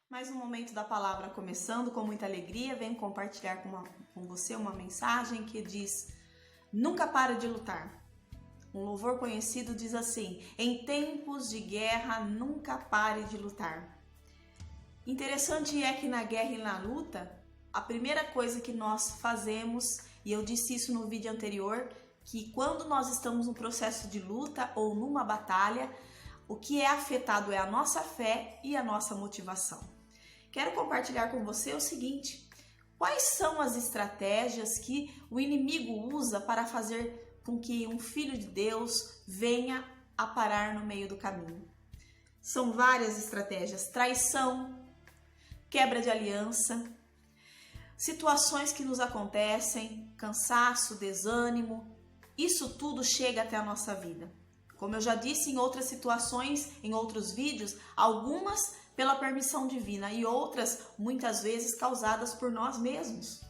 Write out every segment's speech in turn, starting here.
Mais um momento da palavra começando com muita alegria. Venho compartilhar com você uma mensagem que diz: nunca pare de lutar. Um louvor conhecido diz assim: em tempos de guerra, nunca pare de lutar. Interessante é que na guerra e na luta, a primeira coisa que nós fazemos, e eu disse isso no vídeo anterior, que quando nós estamos num processo de luta ou numa batalha, o que é afetado é a nossa fé e a nossa motivação. Quero compartilhar com você o seguinte: quais são as estratégias que o inimigo usa para fazer com que um filho de Deus venha a parar no meio do caminho? São várias estratégias: traição, quebra de aliança, situações que nos acontecem, cansaço, desânimo, isso tudo chega até a nossa vida. Como eu já disse em outras situações, em outros vídeos, algumas pela permissão divina e outras muitas vezes causadas por nós mesmos.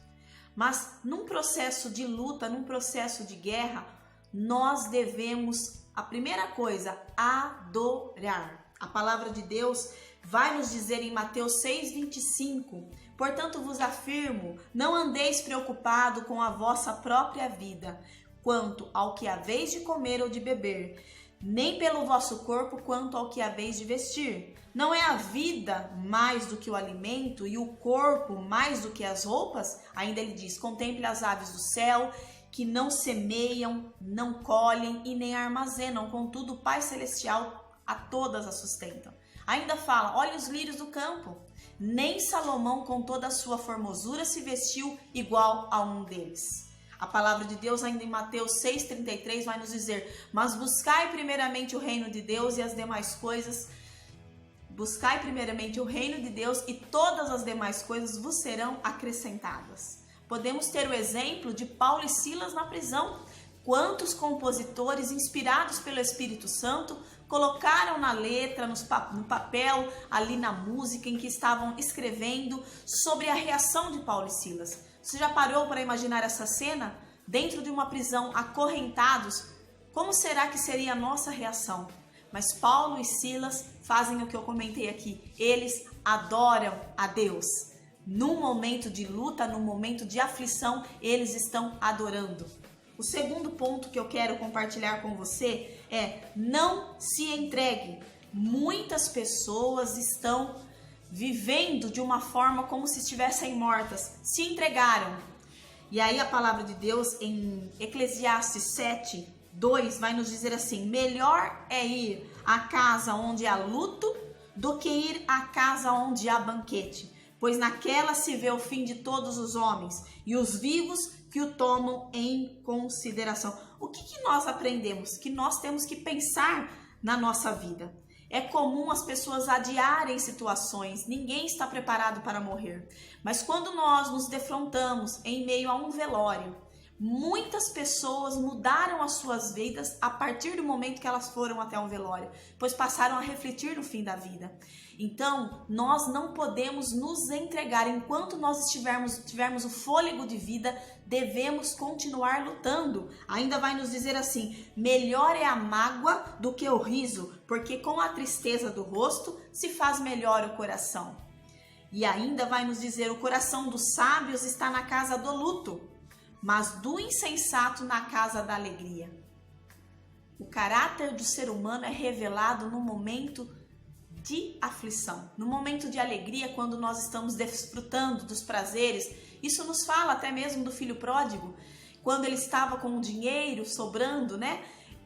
Mas num processo de luta, num processo de guerra, nós devemos, a primeira coisa, adorar. A palavra de Deus vai nos dizer em Mateus 6,25: portanto vos afirmo, não andeis preocupado com a vossa própria vida, quanto ao que haveis de comer ou de beber, nem pelo vosso corpo quanto ao que haveis de vestir. Não é a vida mais do que o alimento e o corpo mais do que as roupas? Ainda ele diz: contemple as aves do céu, que não semeiam, não colhem e nem armazenam, contudo o Pai Celestial a todas as sustentam. Ainda fala: olhe os lírios do campo, nem Salomão com toda a sua formosura se vestiu igual a um deles. A palavra de Deus ainda em Mateus 6,33 vai nos dizer: mas buscai primeiramente o reino de Deus e as demais coisas, buscai primeiramente o reino de Deus e todas as demais coisas vos serão acrescentadas. Podemos ter o exemplo de Paulo e Silas na prisão. Quantos compositores inspirados pelo Espírito Santo colocaram na letra, no papel, ali na música em que estavam escrevendo sobre a reação de Paulo e Silas. Você já parou para imaginar essa cena? Dentro de uma prisão, acorrentados, como será que seria a nossa reação? Mas Paulo e Silas fazem o que eu comentei aqui. Eles adoram a Deus. Num momento de luta, num momento de aflição, eles estão adorando. O segundo ponto que eu quero compartilhar com você é: não se entregue. Muitas pessoas estão vivendo de uma forma como se estivessem mortas, se entregaram. E aí a palavra de Deus em Eclesiastes 7:2 vai nos dizer assim: melhor é ir à casa onde há luto do que ir à casa onde há banquete, pois naquela se vê o fim de todos os homens e os vivos que o tomam em consideração. O que nós aprendemos? Que nós temos que pensar na nossa vida. É comum as pessoas adiarem situações, ninguém está preparado para morrer. Mas quando nós nos defrontamos em meio a um velório, muitas pessoas mudaram as suas vidas a partir do momento que elas foram até um velório, pois passaram a refletir no fim da vida. Então, nós não podemos nos entregar. Enquanto nós tivermos o fôlego de vida, devemos continuar lutando. Ainda vai nos dizer assim: melhor é a mágoa do que o riso, porque com a tristeza do rosto se faz melhor o coração. E ainda vai nos dizer: o coração dos sábios está na casa do luto, mas do insensato na casa da alegria. O caráter do ser humano é revelado no momento de aflição. No momento de alegria, quando nós estamos desfrutando dos prazeres. Isso nos fala até mesmo do filho pródigo, quando ele estava com o dinheiro sobrando, né?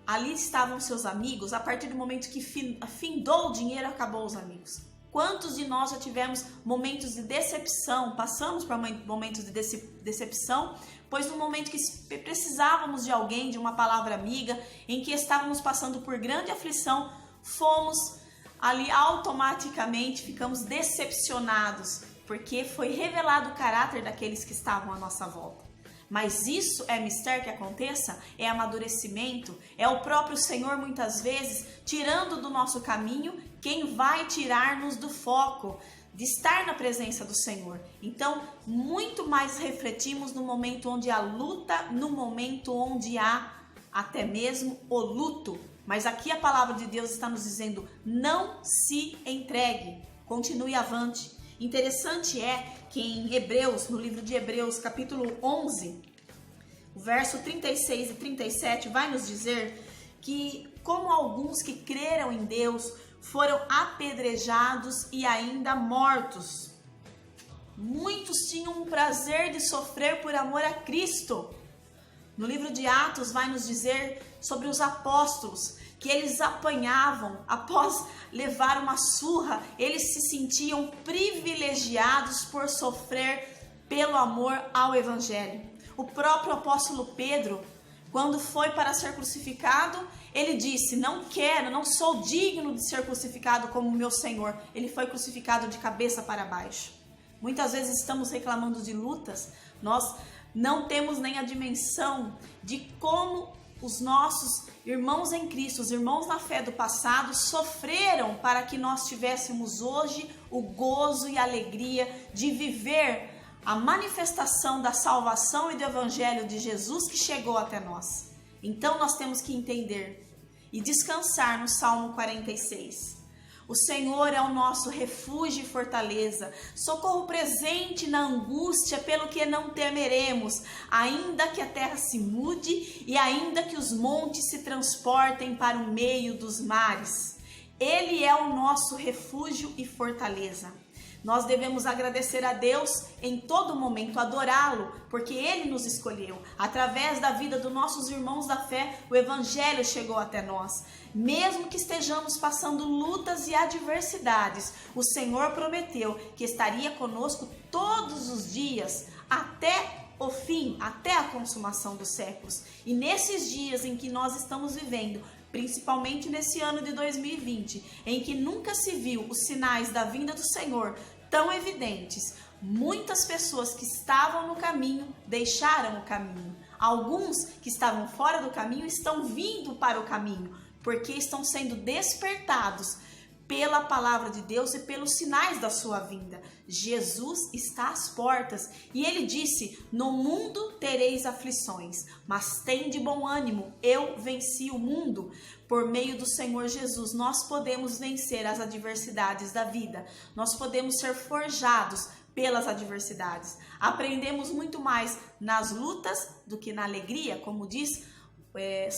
Ali estavam seus amigos. A partir do momento que findou o dinheiro, acabou os amigos. Quantos de nós já tivemos momentos de decepção, passamos por momentos de decepção, pois no momento que precisávamos de alguém, de uma palavra amiga, em que estávamos passando por grande aflição, fomos ali automaticamente, ficamos decepcionados, porque foi revelado o caráter daqueles que estavam à nossa volta. Mas isso é mistério que aconteça? É amadurecimento? É o próprio Senhor muitas vezes tirando do nosso caminho quem vai tirar-nos do foco de estar na presença do Senhor. Então, muito mais refletimos no momento onde há luta, no momento onde há até mesmo o luto. Mas aqui a palavra de Deus está nos dizendo: não se entregue, continue avante. Interessante é que em Hebreus, no livro de Hebreus, capítulo 11, o verso 36 e 37 vai nos dizer que como alguns que creram em Deus foram apedrejados e ainda mortos. Muitos tinham o prazer de sofrer por amor a Cristo. No livro de Atos vai nos dizer sobre os apóstolos, que eles apanhavam após levar uma surra, eles se sentiam privilegiados por sofrer pelo amor ao Evangelho. O próprio apóstolo Pedro, quando foi para ser crucificado, ele disse: não sou digno de ser crucificado como meu Senhor. Ele foi crucificado de cabeça para baixo. Muitas vezes estamos reclamando de lutas, nós não temos nem a dimensão de como os nossos irmãos em Cristo, os irmãos na fé do passado, sofreram para que nós tivéssemos hoje o gozo e a alegria de viver a manifestação da salvação e do Evangelho de Jesus que chegou até nós. Então nós temos que entender e descansar no Salmo 46. O Senhor é o nosso refúgio e fortaleza, socorro presente na angústia, pelo que não temeremos, ainda que a terra se mude e ainda que os montes se transportem para o meio dos mares. Ele é o nosso refúgio e fortaleza. Nós devemos agradecer a Deus em todo momento, adorá-lo, porque Ele nos escolheu. Através da vida dos nossos irmãos da fé, o Evangelho chegou até nós. Mesmo que estejamos passando lutas e adversidades, o Senhor prometeu que estaria conosco todos os dias, até o fim, até a consumação dos séculos. E nesses dias em que nós estamos vivendo, principalmente nesse ano de 2020, em que nunca se viu os sinais da vinda do Senhor tão evidentes, muitas pessoas que estavam no caminho deixaram o caminho. Alguns que estavam fora do caminho estão vindo para o caminho, porque estão sendo despertados pela palavra de Deus e pelos sinais da sua vinda. Jesus está às portas e ele disse: no mundo tereis aflições, mas tende bom ânimo, eu venci o mundo. Por meio do Senhor Jesus, nós podemos vencer as adversidades da vida, nós podemos ser forjados pelas adversidades. Aprendemos muito mais nas lutas do que na alegria, como diz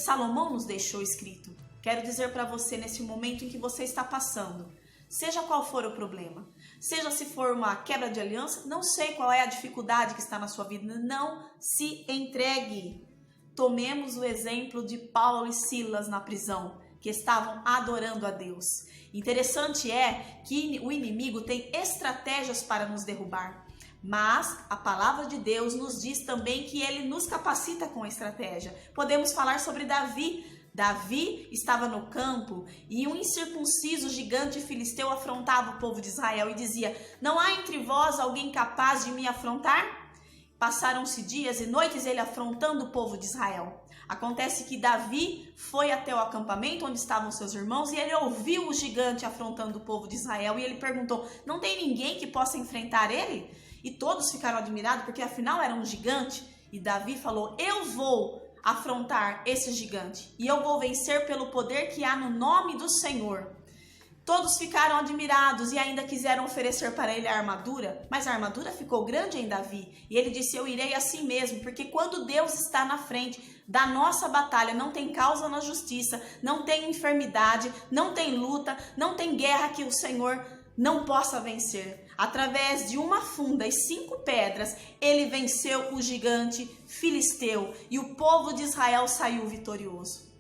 Salomão nos deixou escrito. Quero dizer para você, nesse momento em que você está passando, seja qual for o problema, seja se for uma quebra de aliança, não sei qual é a dificuldade que está na sua vida, não se entregue. Tomemos o exemplo de Paulo e Silas na prisão, que estavam adorando a Deus. Interessante é que o inimigo tem estratégias para nos derrubar, mas a palavra de Deus nos diz também que ele nos capacita com estratégia. Podemos falar sobre Davi. Davi estava no campo e um incircunciso gigante filisteu afrontava o povo de Israel e dizia: não há entre vós alguém capaz de me afrontar? Passaram-se dias e noites ele afrontando o povo de Israel. Acontece que Davi foi até o acampamento onde estavam seus irmãos e ele ouviu o gigante afrontando o povo de Israel e ele perguntou: não tem ninguém que possa enfrentar ele? E todos ficaram admirados porque afinal era um gigante. E Davi falou: eu vou afrontar esse gigante e eu vou vencer pelo poder que há no nome do Senhor. Todos ficaram admirados e ainda quiseram oferecer para ele a armadura, mas a armadura ficou grande em Davi. E ele disse: eu irei assim mesmo, porque quando Deus está na frente da nossa batalha, não tem causa na justiça, não tem enfermidade, não tem luta, não tem guerra que o Senhor não possa vencer. Através de uma funda e 5 pedras, ele venceu o gigante filisteu e o povo de Israel saiu vitorioso.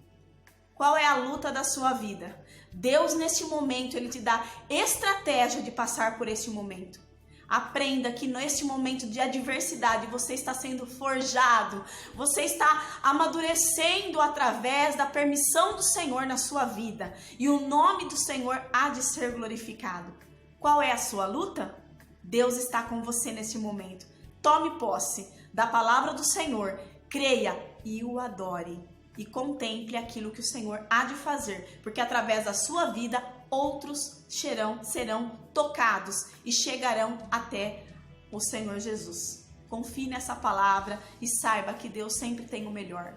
Qual é a luta da sua vida? Deus, neste momento, ele te dá estratégia de passar por este momento. Aprenda que neste momento de adversidade você está sendo forjado, você está amadurecendo através da permissão do Senhor na sua vida e o nome do Senhor há de ser glorificado. Qual é a sua luta? Deus está com você neste momento. Tome posse da palavra do Senhor, creia e o adore. E contemple aquilo que o Senhor há de fazer, porque através da sua vida outros serão tocados e chegarão até o Senhor Jesus. Confie nessa palavra e saiba que Deus sempre tem o melhor.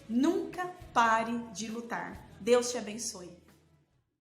Nunca pare de lutar. Deus te abençoe.